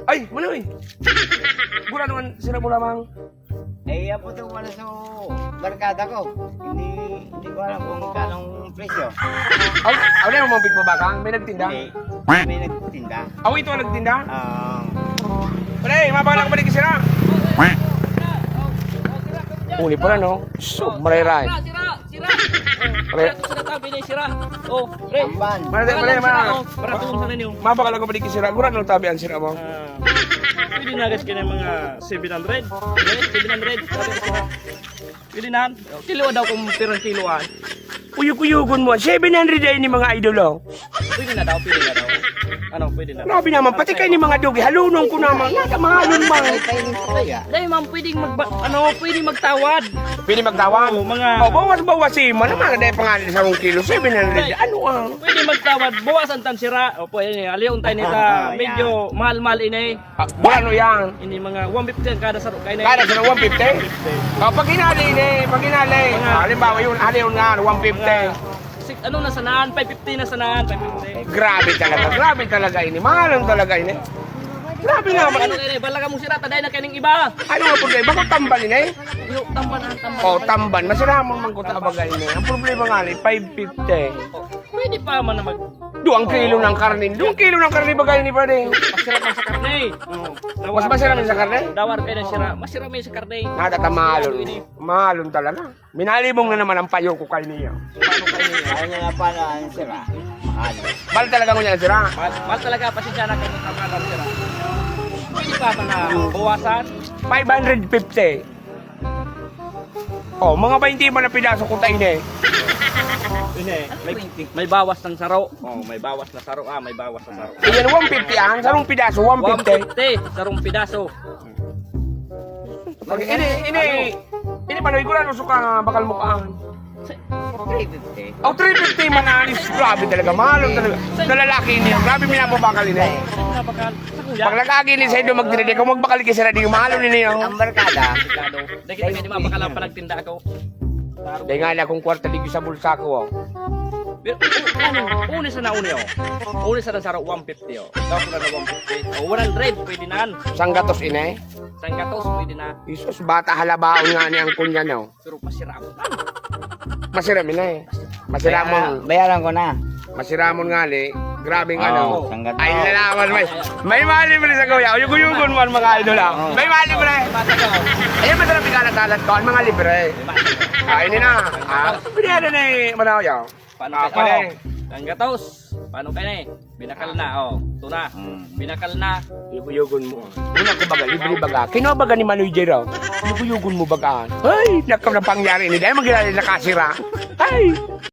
Ay, manoy. Gura naman sila mo lamang. Eh, yan po itong wala sa barkada ko. Hindi ko alam kung kanong presyo. Aw na mo bigbabakan, may nagtinda. Hindi. May nagtinda. Aw ito ang nagtinda. Ah, Pre, mabala ka balik sila. Uli pala no. So, maray-ray. Sira. Pre, Sira tabi ni sira. Oh, pre. tamban. Para doon sa ninyo. Mabakal ka balik sila. Gura nang tabi ang sila mo. Pwede na guys kanya mga 700. Okay, 700. Pwede na. Kilo daw kung pirang kiloan. Uyug-uyugon mo. 700 ay ni mga idol oh. Pwede na daw. Ano, pwede na. Grabe naman, pati kayo ni mga dugi. Halunong ko naman. Nagamahalon man. Dahil ma'am, pwedeng magtawad. Pili magtawag. Oo, mga... Oh, bawas-bawasin mo naman. Dahil pangalan sa 1 kilo, 700. Ano ah? Pwede magtawad, bawasan tan sira. O pwede, aliyon tayo nita, medyo mahal-mahal ini. Ano yan? Ini mga 150 ang kada saro kayo na. Kada sa 150? Oh, pag hinali halimbawa yun, haliyon nga, 150. Ano na sanaan? 550 na sanaan, 550. Grabe talaga ini. Mahalang talaga ini. Grabe naman. Ano kayo, balaga mo sira, taday na kaning iba. Ano nga problema? Bakit tamban ini? Yung tamban. Oh, tamban. Masiramon man ko tabagay ini. Ang problema nga ni, 550. Pwede pa man na mag... 2 kilo ng karne. 2 kilo ng karne bagay ni pwede. Masira man sa karne. Mas masarap sa karne? Dawar kayo na sira. Masira man sa karne. Natatamalon. Mahalon talaga. Minalibong na naman ang payo ko kay niya. Paano kayo niya? Ayaw niya nga pala ang sira. Mahal. Bal talaga mo niya sira. Mahal talaga, pasensya na kayo ng tamban sira. Pwede pa man na bawasan. 550. Oh, mga 20 man na pidaso ko tayo eh. May bawas ng saro. Oh, may bawas na saro. May bawas na saro. Iyan 150 ang sarong pidaso 150. 150 sarong pidaso. Ini panoy ko na suka bakal mukaan. 350. Oh, 350 man anis. Grabe talaga, mahalong talaga. Sa lalaki ini, grabe minapabakal ini. Napakal. Sa kuya. Pag nag-agi ni sa ido magdinidi, kung magbakal ka sila, di mahalong ini yung. Ang barkada. Delikado. Dahil hindi mapakalang pa nagtinda ako. Dahil nga na akong kwarta ligi sa bulsa ko. Oh. Pero uni sa nauni oh. Uni sa saro 150 oh. Daw ko na 150. Oh, 100 pwede nan. Sang gatos ini. Sang gatos pwede na. Isus, bata halabaon nga ni ang kunya niyo. Pero pasiramo. Masiram ini eh. Masiramon. Bayaran ko na. Masiramon nga ni. Grabing Oo, ano. sang gatos. Ay, lalaman. May mali mo sa kuya. Uyug-uyugon mo ang mga idol lang. May mali mo Ayun, masarap ikalat-kalat ko. Ang mga libre. Ini na. Piniyada na eh. Manaw yaw. Paano Pala kayo? eh. Sang gatos. Paano kayo na eh? Binakal na oh. Tuna. Binakal na. Uyug-uyugon mo. Una ko baga, libre baga. Kino baga ni Manoy J. raw? Uyug-uyugon mo bagaan. Ay, nakam na pangyari ni. Dahil magkilala na kasira. Ay.